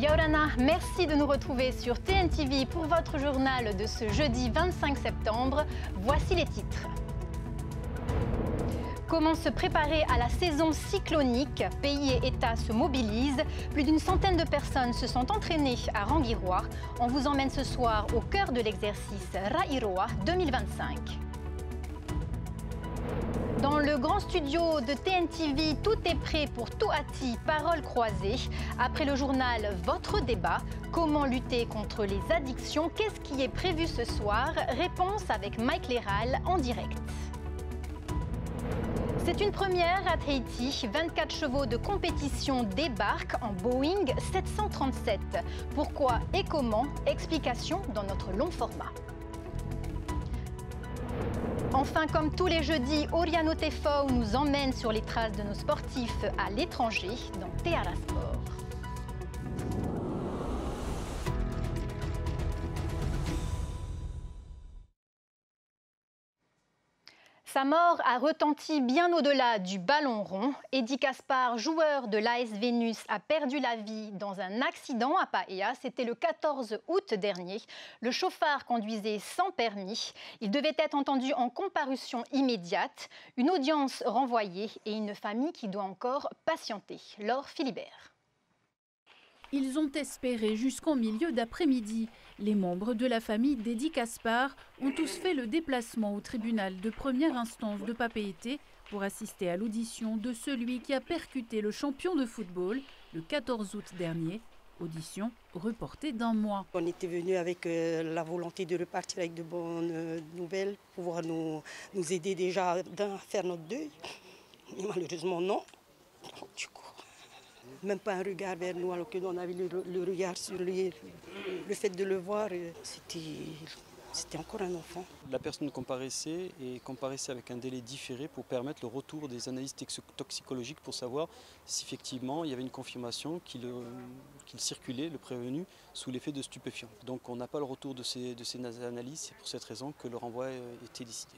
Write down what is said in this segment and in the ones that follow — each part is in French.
Yaorana, merci de nous retrouver sur TNTV pour votre journal de ce jeudi 25 septembre. Voici les titres. Comment se préparer à la saison cyclonique? Pays et États se mobilisent. Plus d'une centaine de personnes se sont entraînées à Rangiroa. On vous emmène ce soir au cœur de l'exercice Rairoa 2025. Dans le grand studio de TNTV, tout est prêt pour Touati, paroles croisées. Après le journal, votre débat. Comment lutter contre les addictions? Qu'est-ce qui est prévu ce soir? Réponse avec Mike Léral en direct. C'est une première à Tahiti. 24 chevaux de compétition débarquent en Boeing 737. Pourquoi et comment? Explication dans notre long format. Enfin, comme tous les jeudis, Oriano Tefo nous emmène sur les traces de nos sportifs à l'étranger dans Teara Sport. Sa mort a retenti bien au-delà du ballon rond. Eddy Caspar, joueur de l'AS Vénus, a perdu la vie dans un accident à Paea. C'était le 14 août dernier. Le chauffard conduisait sans permis. Il devait être entendu en comparution immédiate. Une audience renvoyée et une famille qui doit encore patienter. Laure Philibert. Ils ont espéré jusqu'en milieu d'après-midi. Les membres de la famille d'Eddy Caspar ont tous fait le déplacement au tribunal de première instance de Papeete pour assister à l'audition de celui qui a percuté le champion de football le 14 août dernier. Audition reportée d'1 mois. On était venu avec la volonté de repartir avec de bonnes nouvelles, pouvoir nous aider déjà à faire notre deuil. Mais malheureusement non. Du coup, même pas un regard vers nous, alors que nous on avait le regard sur lui. Le fait de le voir, c'était encore un enfant. La personne comparaissait avec un délai différé pour permettre le retour des analyses toxicologiques pour savoir si effectivement il y avait une confirmation qu'il circulait, le prévenu, sous l'effet de stupéfiants. Donc on n'a pas le retour de ces analyses, c'est pour cette raison que le renvoi a été décidé.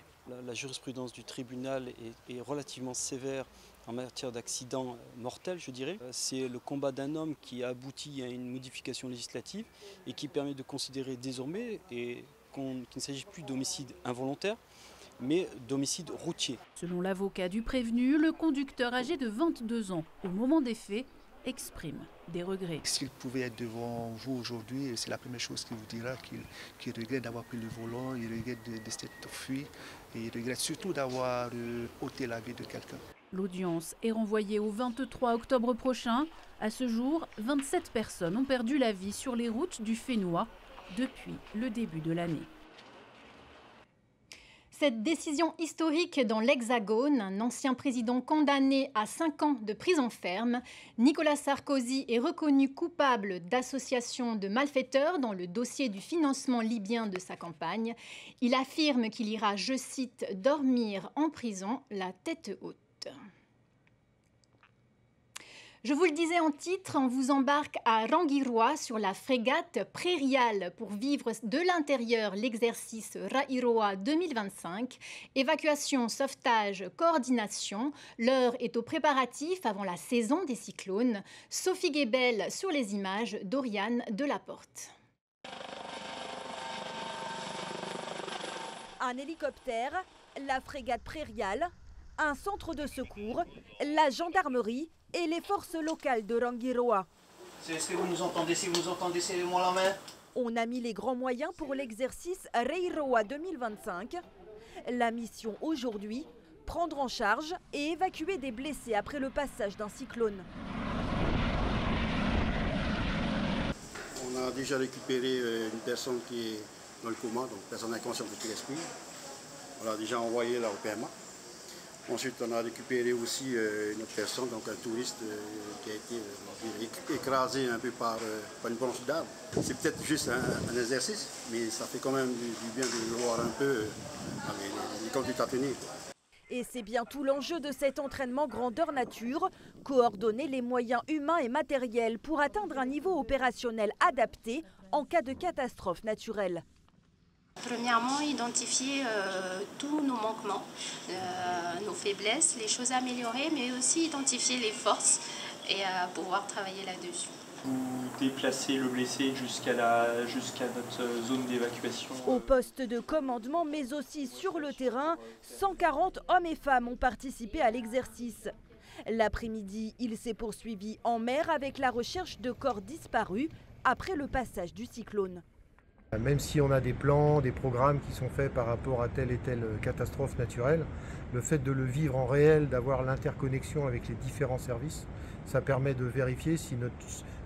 La jurisprudence du tribunal est relativement sévère en matière d'accident mortel, je dirais. C'est le combat d'un homme qui a abouti à une modification législative et qui permet de considérer désormais qu'il ne s'agit plus d'homicide involontaire, mais d'homicide routier. Selon l'avocat du prévenu, le conducteur âgé de 22 ans, au moment des faits, exprime des regrets. S'il pouvait être devant vous aujourd'hui, c'est la première chose qu'il vous dira, qu'il regrette d'avoir pris le volant, il regrette de s'être fui et il regrette surtout d'avoir ôté la vie de quelqu'un. L'audience est renvoyée au 23 octobre prochain. À ce jour, 27 personnes ont perdu la vie sur les routes du Fénois depuis le début de l'année. Cette décision historique dans l'Hexagone, un ancien président condamné à 5 ans de prison ferme, Nicolas Sarkozy est reconnu coupable d'association de malfaiteurs dans le dossier du financement libyen de sa campagne. Il affirme qu'il ira, je cite, dormir en prison la tête haute. Je vous le disais en titre, on vous embarque à Rangiroa sur la frégate Prairial pour vivre de l'intérieur l'exercice Rairoa 2025. Évacuation, sauvetage, coordination. L'heure est aux préparatifs avant la saison des cyclones. Sophie Guébel sur les images d'Oriane Delaporte. Un hélicoptère, la frégate Prairial, un centre de secours, la gendarmerie et les forces locales de Rangiroa. Est-ce que vous nous entendez? Si vous nous entendez, serrez-moi la main. On a mis les grands moyens pour l'exercice Rairoa 2025. La mission aujourd'hui, prendre en charge et évacuer des blessés après le passage d'un cyclone. On a déjà récupéré une personne qui est dans le coma, donc personne inconsciente qui respire. On l'a déjà envoyé là au PMA. Ensuite, on a récupéré aussi une autre personne, donc un touriste qui a été écrasé un peu par une branche d'arbre. C'est peut-être juste un exercice, mais ça fait quand même du bien de le voir un peu les conduites à tenir. Et c'est bien tout l'enjeu de cet entraînement grandeur nature, coordonner les moyens humains et matériels pour atteindre un niveau opérationnel adapté en cas de catastrophe naturelle. Premièrement, identifier tous nos manquements, nos faiblesses, les choses à améliorer, mais aussi identifier les forces et pouvoir travailler là-dessus. vous déplacez le blessé jusqu'à notre zone d'évacuation. Au poste de commandement, mais aussi sur le terrain, 140 hommes et femmes ont participé à l'exercice. L'après-midi, il s'est poursuivi en mer avec la recherche de corps disparus après le passage du cyclone. Même si on a des plans, des programmes qui sont faits par rapport à telle et telle catastrophe naturelle, le fait de le vivre en réel, d'avoir l'interconnexion avec les différents services, ça permet de vérifier si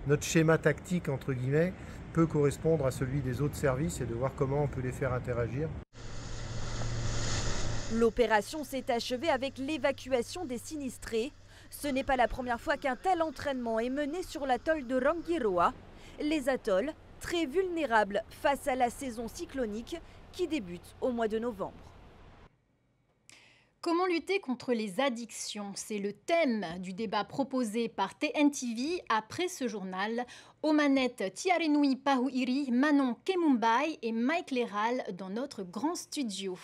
notre schéma tactique, entre guillemets, peut correspondre à celui des autres services et de voir comment on peut les faire interagir. L'opération s'est achevée avec l'évacuation des sinistrés. Ce n'est pas la première fois qu'un tel entraînement est mené sur l'atoll de Rangiroa. Les atolls, très vulnérables face à la saison cyclonique qui débute au mois de novembre. Comment lutter contre les addictions? C'est le thème du débat proposé par TNTV après ce journal. Aux manettes, Tiarenui Pahuiri, Manon Kemumbai et Mike Léral dans notre grand studio.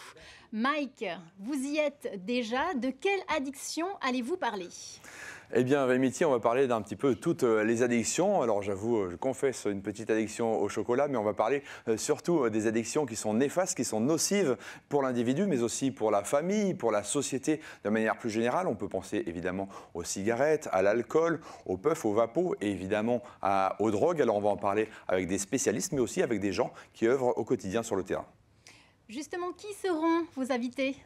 Mike, vous y êtes déjà. De quelle addiction allez-vous parler? Eh bien, Rémiti, on va parler d'un petit peu toutes les addictions. Alors, j'avoue, je confesse une petite addiction au chocolat, mais on va parler surtout des addictions qui sont néfastes, qui sont nocives pour l'individu, mais aussi pour la famille, pour la société de manière plus générale. On peut penser évidemment aux cigarettes, à l'alcool, aux puffs, aux vapos et évidemment aux drogues. Alors, on va en parler avec des spécialistes, mais aussi avec des gens qui œuvrent au quotidien sur le terrain. Justement, qui seront vos invités ?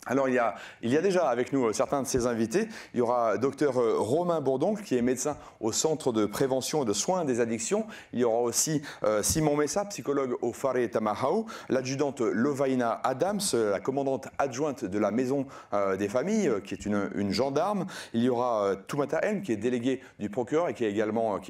Alors, il y a déjà avec nous certains de ces invités. Il y aura Dr Romain Bourdoncle, qui est médecin au Centre de prévention et de soins des addictions. Il y aura aussi Simon Messa, psychologue au Fare Tamahau, l'adjudante Lovaina Adams, la commandante adjointe de la Maison des Familles, qui est une gendarme. Il y aura Toumata M, qui est délégué du procureur et qui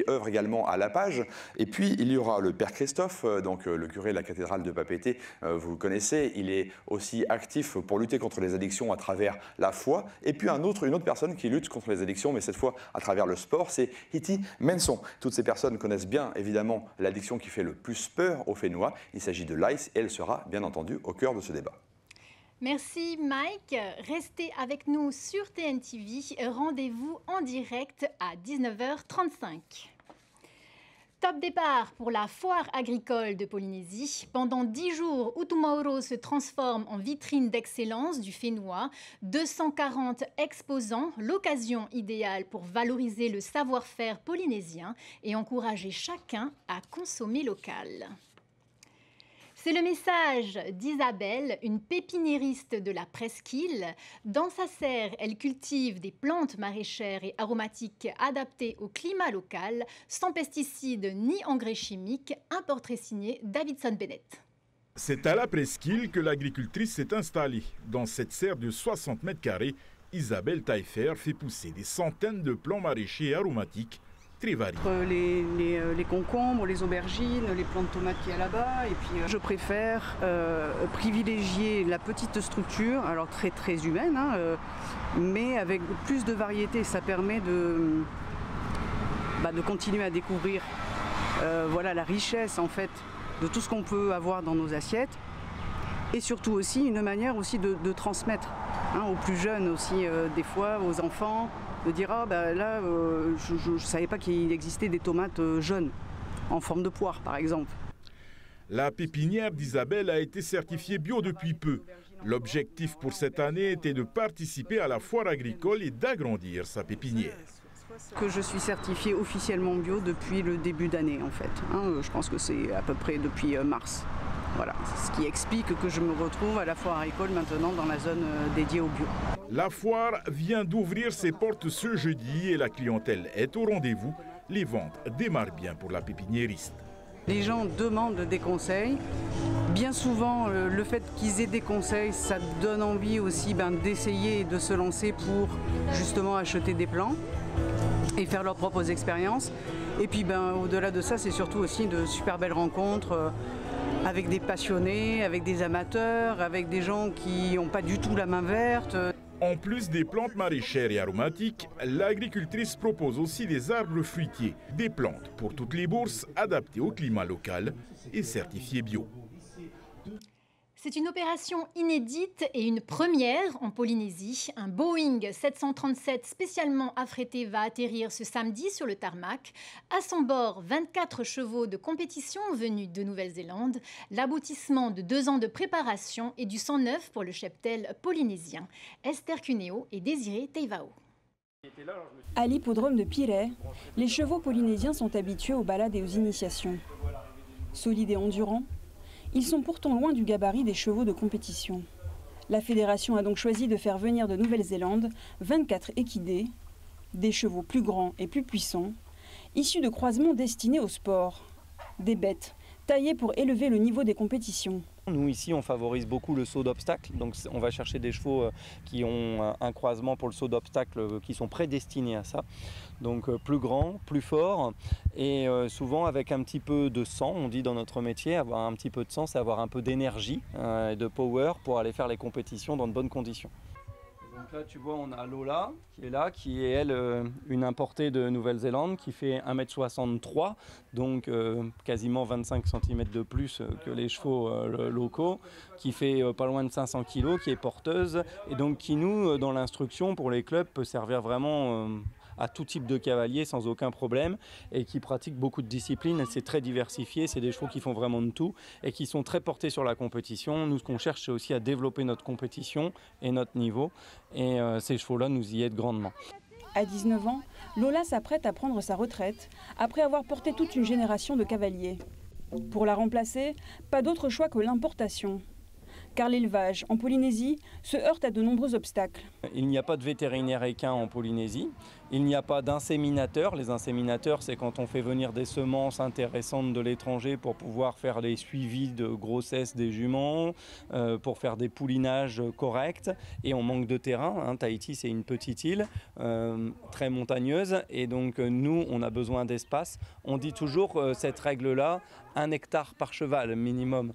œuvre également à la page. Et puis, il y aura le Père Christophe, donc le curé de la cathédrale de Papeete. Vous le connaissez, il est aussi actif pour lutter contre les addictions à travers la foi. Et puis une autre personne qui lutte contre les addictions, mais cette fois à travers le sport, c'est Hiti Menson. Toutes ces personnes connaissent bien évidemment l'addiction qui fait le plus peur aux Fénois. Il s'agit de l'ice et elle sera bien entendu au cœur de ce débat. Merci Mike. Restez avec nous sur TNTV. Rendez-vous en direct à 19h35. Top départ pour la foire agricole de Polynésie. Pendant 10 jours, Utumauro se transforme en vitrine d'excellence du Fénois. 240 exposants, l'occasion idéale pour valoriser le savoir-faire polynésien et encourager chacun à consommer local. C'est le message d'Isabelle, une pépiniériste de la presqu'île. Dans sa serre, elle cultive des plantes maraîchères et aromatiques adaptées au climat local, sans pesticides ni engrais chimiques. Un portrait signé Davidson Bennett. C'est à la presqu'île que l'agricultrice s'est installée. Dans cette serre de 60 mètres carrés, Isabelle Taillefer fait pousser des centaines de plants maraîchers et aromatiques très variés. Les concombres, les aubergines, les plants de tomates qu'il y a là-bas. Et puis je préfère privilégier la petite structure, alors très humaine, mais avec plus de variété. Ça permet de continuer à découvrir la richesse en fait de tout ce qu'on peut avoir dans nos assiettes. Et surtout aussi une manière aussi de transmettre aux plus jeunes aussi, des fois aux enfants. De dire je ne savais pas qu'il existait des tomates jaunes en forme de poire par exemple. La pépinière d'Isabelle a été certifiée bio depuis peu. L'objectif pour cette année était de participer à la foire agricole et d'agrandir sa pépinière. Que je suis certifiée officiellement bio depuis le début d'année en fait. Je pense que c'est à peu près depuis mars. Voilà, ce qui explique que je me retrouve à la foire agricole maintenant dans la zone dédiée au bio. La foire vient d'ouvrir ses portes ce jeudi et la clientèle est au rendez-vous. Les ventes démarrent bien pour la pépiniériste. Les gens demandent des conseils. Bien souvent, le fait qu'ils aient des conseils, ça donne envie aussi d'essayer et de se lancer pour justement acheter des plants et faire leurs propres expériences. Et puis au-delà de ça, c'est surtout aussi de super belles rencontres avec des passionnés, avec des amateurs, avec des gens qui n'ont pas du tout la main verte. En plus des plantes maraîchères et aromatiques, l'agricultrice propose aussi des arbres fruitiers, des plantes pour toutes les bourses adaptées au climat local et certifiées bio. C'est une opération inédite et une première en Polynésie. Un Boeing 737 spécialement affrété va atterrir ce samedi sur le tarmac. À son bord, 24 chevaux de compétition venus de Nouvelle-Zélande. L'aboutissement de 2 ans de préparation et du sang neuf pour le cheptel polynésien. Esther Cuneo et Désiré Teivao. À l'hippodrome de Pirée, les chevaux polynésiens sont habitués aux balades et aux initiations. Solides et endurants, ils sont pourtant loin du gabarit des chevaux de compétition. La fédération a donc choisi de faire venir de Nouvelle-Zélande 24 équidés, des chevaux plus grands et plus puissants, issus de croisements destinés au sport. Des bêtes taillées pour élever le niveau des compétitions. Nous ici on favorise beaucoup le saut d'obstacle, donc on va chercher des chevaux qui ont un croisement pour le saut d'obstacle qui sont prédestinés à ça. Donc plus grand, plus fort et souvent avec un petit peu de sang, on dit dans notre métier, avoir un petit peu de sang c'est avoir un peu d'énergie et de power pour aller faire les compétitions dans de bonnes conditions. Donc là tu vois on a Lola qui est elle une importée de Nouvelle-Zélande qui fait 1,63 m, donc quasiment 25 cm de plus que les chevaux locaux, qui fait pas loin de 500 kg, qui est porteuse et donc qui nous dans l'instruction pour les clubs peut servir vraiment à tout type de cavalier sans aucun problème et qui pratiquent beaucoup de disciplines. C'est très diversifié, c'est des chevaux qui font vraiment de tout et qui sont très portés sur la compétition. Nous, ce qu'on cherche, c'est aussi à développer notre compétition et notre niveau. Et ces chevaux-là nous y aident grandement. À 19 ans, Lola s'apprête à prendre sa retraite après avoir porté toute une génération de cavaliers. Pour la remplacer, pas d'autre choix que l'importation. Car l'élevage en Polynésie se heurte à de nombreux obstacles. Il n'y a pas de vétérinaire équin en Polynésie, il n'y a pas d'inséminateur. Les inséminateurs, c'est quand on fait venir des semences intéressantes de l'étranger pour pouvoir faire les suivis de grossesse des juments, pour faire des poulinages corrects. Et on manque de terrain. Tahiti, c'est une petite île très montagneuse et donc nous, on a besoin d'espace. On dit toujours cette règle-là, 1 hectare par cheval minimum.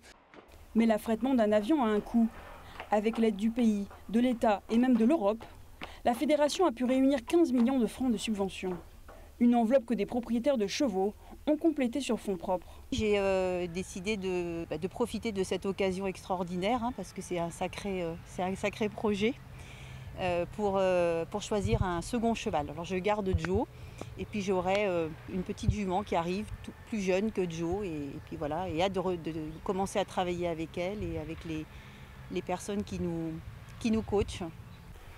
Mais l'affrètement d'un avion a un coût. Avec l'aide du pays, de l'État et même de l'Europe, la fédération a pu réunir 15 millions de francs de subventions. Une enveloppe que des propriétaires de chevaux ont complétée sur fonds propres. J'ai décidé de profiter de cette occasion extraordinaire, parce que c'est un sacré projet, pour choisir un second cheval. Alors je garde Joe et puis j'aurai une petite jument qui arrive plus jeune que Joe et puis voilà, et hâte de commencer à travailler avec elle et avec les personnes qui nous coachent.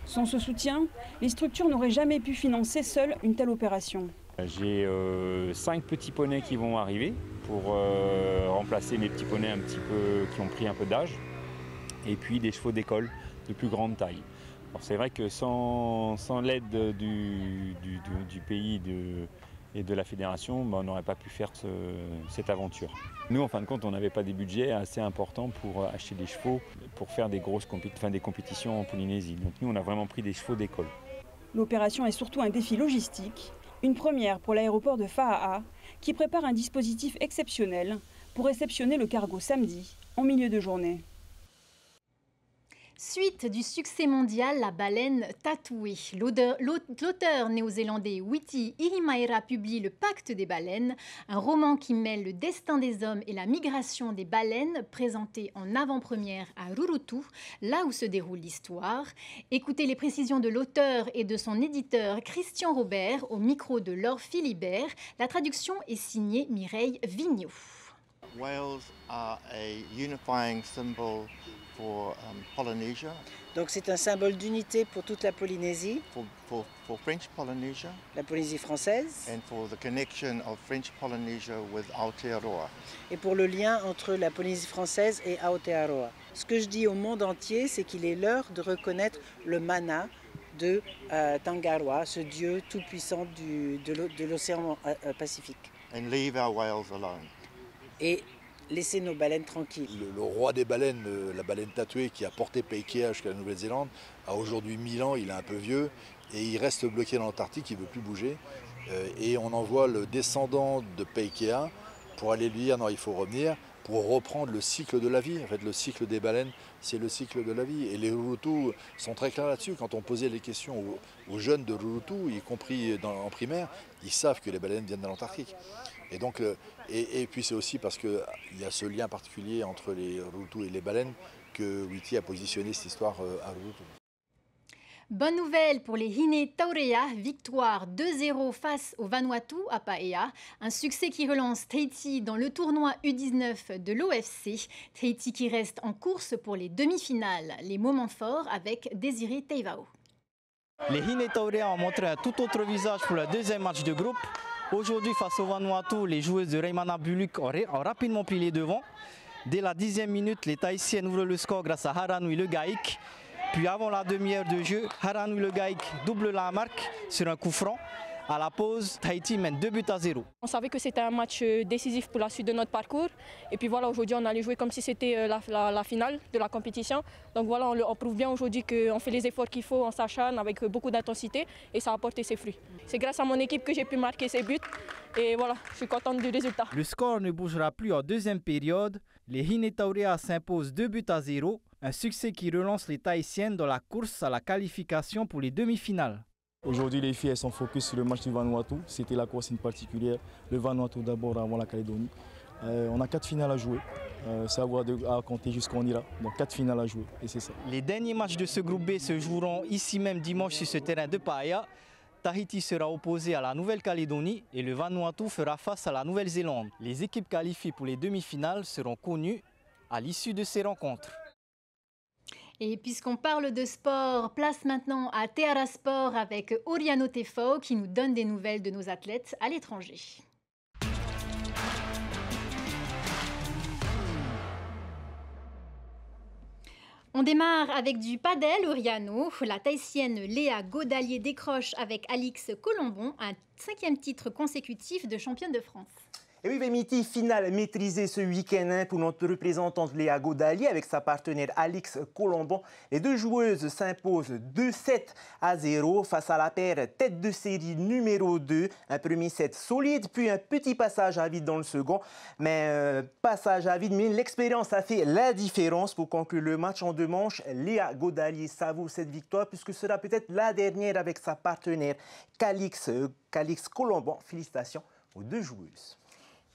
Sans ce soutien, les structures n'auraient jamais pu financer seules une telle opération. J'ai 5 petits poneys qui vont arriver pour remplacer mes petits poneys un petit peu qui ont pris un peu d'âge et puis des chevaux d'école de plus grande taille. C'est vrai que sans l'aide du pays et de la fédération, on n'aurait pas pu faire cette aventure. Nous, en fin de compte, on n'avait pas des budgets assez importants pour acheter des chevaux pour faire des compétitions en Polynésie. Donc nous, on a vraiment pris des chevaux d'école. L'opération est surtout un défi logistique, une première pour l'aéroport de Fa'a'a, qui prépare un dispositif exceptionnel pour réceptionner le cargo samedi, en milieu de journée. Suite du succès mondial, la baleine tatouée. L'auteur néo-zélandais Witi Irimaera publie Le Pacte des baleines, un roman qui mêle le destin des hommes et la migration des baleines, présenté en avant-première à Rurutu, là où se déroule l'histoire. Écoutez les précisions de l'auteur et de son éditeur Christian Robert au micro de Laure Philibert. La traduction est signée Mireille Vigneault. Whales are a unifying symbol for Polynesia. Donc c'est un symbole d'unité pour toute la Polynésie. For French Polynesia. La Polynésie française. And for the connection of French Polynesia with Aotearoa. Et pour le lien entre la Polynésie française et Aotearoa. Ce que je dis au monde entier, c'est qu'il est l'heure de reconnaître le mana de Tangaroa, ce dieu tout-puissant de l'océan Pacifique. And leave our whales alone. Et laisser nos baleines tranquilles. Le roi des baleines, la baleine tatouée qui a porté Paikea jusqu'à la Nouvelle-Zélande, a aujourd'hui 1000 ans, il est un peu vieux, et il reste bloqué dans l'Antarctique, il ne veut plus bouger. Et on envoie le descendant de Paikea pour aller lui dire non, il faut revenir, pour reprendre le cycle de la vie. En fait, le cycle des baleines, c'est le cycle de la vie. Et les Rurutu sont très clairs là-dessus. Quand on posait les questions aux jeunes de Rurutu, y compris en primaire, ils savent que les baleines viennent de l'Antarctique. Et donc, et puis c'est aussi parce qu'il y a ce lien particulier entre les Rurutu et les baleines que Witi a positionné cette histoire à l'autre. Bonne nouvelle pour les Hine Taurea, victoire 2-0 face au Vanuatu à Paea. Un succès qui relance Tahiti dans le tournoi U19 de l'OFC. Tahiti qui reste en course pour les demi-finales. Les moments forts avec Désiré Teivao. Les Hine Taurea ont montré un tout autre visage pour le deuxième match de groupe. Aujourd'hui, face au Vanuatu, les joueuses de Reimana Buluk ont rapidement pris les devants. Dès la 10e minute, les Tahitiennes ouvrent le score grâce à Haranui Le Gaïk. Puis avant la demi-heure de jeu, Haranui Le Gaïk double la marque sur un coup franc. À la pause, Tahiti mène 2-0. On savait que c'était un match décisif pour la suite de notre parcours. Et puis voilà, aujourd'hui on allait jouer comme si c'était la finale de la compétition. Donc voilà, on prouve bien aujourd'hui qu'on fait les efforts qu'il faut, on s'acharne avec beaucoup d'intensité et ça a apporté ses fruits. C'est grâce à mon équipe que j'ai pu marquer ces buts et voilà, je suis contente du résultat. Le score ne bougera plus en deuxième période. Les Hine Taurea s'imposent 2-0. Un succès qui relance les Tahitiennes dans la course à la qualification pour les demi-finales. Aujourd'hui, les filles elles sont focus sur le match du Vanuatu. C'était la consigne particulière. Le Vanuatu d'abord avant la Calédonie. On a 4 finales à jouer. C'est à compter jusqu'où on ira. Donc 4 finales à jouer et c'est ça. Les derniers matchs de ce groupe B se joueront ici même dimanche sur ce terrain de Paea. Tahiti sera opposé à la Nouvelle-Calédonie et le Vanuatu fera face à la Nouvelle-Zélande. Les équipes qualifiées pour les demi-finales seront connues à l'issue de ces rencontres. Et puisqu'on parle de sport, place maintenant à Théara Sport avec Oriano Tefo qui nous donne des nouvelles de nos athlètes à l'étranger. On démarre avec du padel, Oriano. La Tahitienne Léa Godalier décroche avec Alix Colombon un 5e titre consécutif de championne de France. Et oui, Vemiti, finale maîtrisée ce week-end pour notre représentante Léa Godalier avec sa partenaire Alix Colombon. Les deux joueuses s'imposent 2-7-0 face à la paire tête de série numéro 2. Un premier set solide, puis un petit passage à vide dans le second. Mais l'expérience a fait la différence pour conclure le match en 2 manches. Léa Godalier savoure cette victoire puisque ce sera peut-être la dernière avec sa partenaire Calix Colombon. Félicitations aux deux joueuses.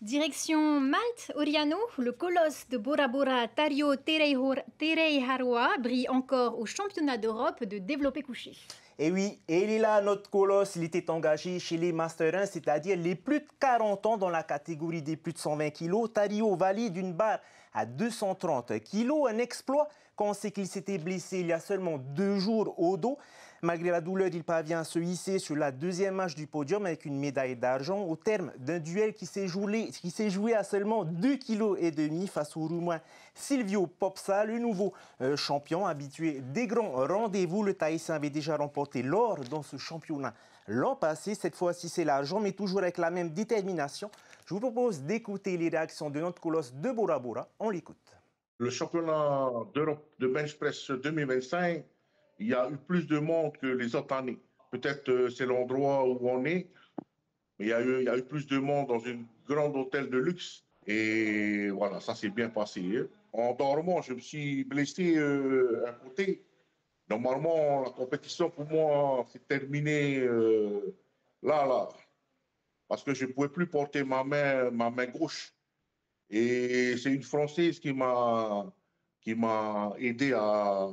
Direction Malte, Oriano, le colosse de Bora Bora, Tario Tereiharua, brille encore au championnat d'Europe de développé couché. Et oui, il est là, notre colosse. Il était engagé chez les Master 1, c'est-à-dire les plus de 40 ans dans la catégorie des plus de 120 kg. Tario valide une barre à 230 kg, un exploit quand on sait qu'il s'était blessé il y a seulement 2 jours au dos. Malgré la douleur, il parvient à se hisser sur la 2e marche du podium avec une médaille d'argent au terme d'un duel qui s'est joué à seulement 2,5 kg face au Roumain Silvio Popsa, le nouveau champion habitué des grands rendez-vous. Le Tahitien avait déjà remporté l'or dans ce championnat l'an passé. Cette fois-ci, c'est l'argent, mais toujours avec la même détermination. Je vous propose d'écouter les réactions de notre colosse de Bora Bora. On l'écoute. Le championnat d'Europe de bench press 2025, il y a eu plus de monde que les autres années. Peut-être c'est l'endroit où on est, mais il y a eu plus de monde dans un grand hôtel de luxe. Et voilà, ça s'est bien passé. En dormant, je me suis blessé à côté. Normalement, la compétition pour moi s'est terminée là. Parce que je ne pouvais plus porter ma main gauche. Et c'est une Française qui m'a aidé à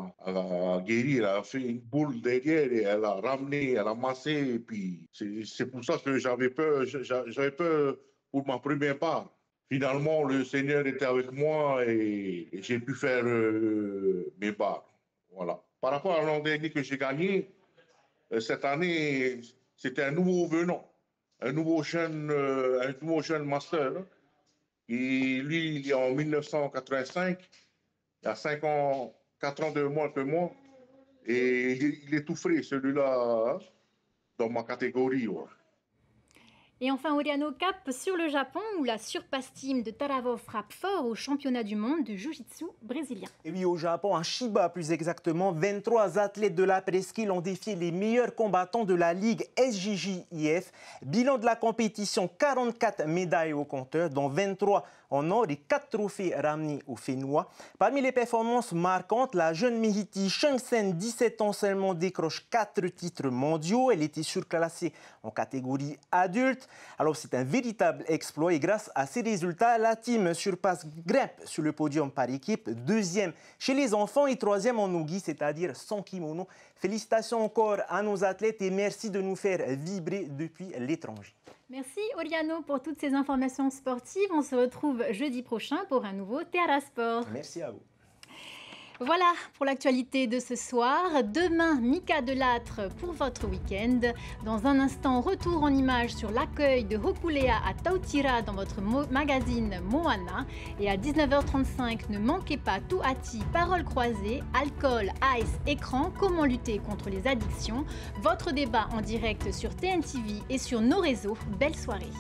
guérir. Elle a fait une boule derrière et elle a ramené, elle a massé. Et puis c'est pour ça que j'avais peur pour ma première barre. Finalement, le Seigneur était avec moi et j'ai pu faire mes barres. Voilà. Par rapport à l'an dernier que j'ai gagné, cette année, c'était un nouveau venant, un nouveau jeune master. Et lui, il est en 1985. Il y a 4 ans de moins que moi. Et il est tout frais, celui-là, dans ma catégorie. Ouais. Et enfin, Oriano, cap sur le Japon, où la surpasse team de Taravo frappe fort au championnat du monde de Jiu-Jitsu brésilien. Et oui, au Japon, à Chiba plus exactement, 23 athlètes de la presqu'île ont défié les meilleurs combattants de la Ligue SJJIF. Bilan de la compétition, 44 médailles au compteur, dont 23 en or et 4 trophées ramenés aux Fénois. Parmi les performances marquantes, la jeune Mehiti Chengsen, 17 ans seulement, décroche 4 titres mondiaux. Elle était surclassée en catégorie adulte. Alors c'est un véritable exploit et grâce à ces résultats, la team grimpe sur le podium par équipe, deuxième chez les enfants et troisième en nogi, c'est-à-dire sans kimono. Félicitations encore à nos athlètes et merci de nous faire vibrer depuis l'étranger. Merci Oriano pour toutes ces informations sportives. On se retrouve jeudi prochain pour un nouveau Terra Sport. Merci à vous. Voilà pour l'actualité de ce soir. Demain, Mika Delattre pour votre week-end. Dans un instant, retour en images sur l'accueil de Hokulea à Tautira dans votre magazine Moana. Et à 19h35, ne manquez pas Touati, paroles croisées, alcool, ice, écran, comment lutter contre les addictions. Votre débat en direct sur TNTV et sur nos réseaux. Belle soirée.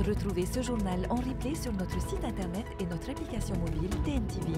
Retrouvez ce journal en replay sur notre site internet et notre application mobile TNTV.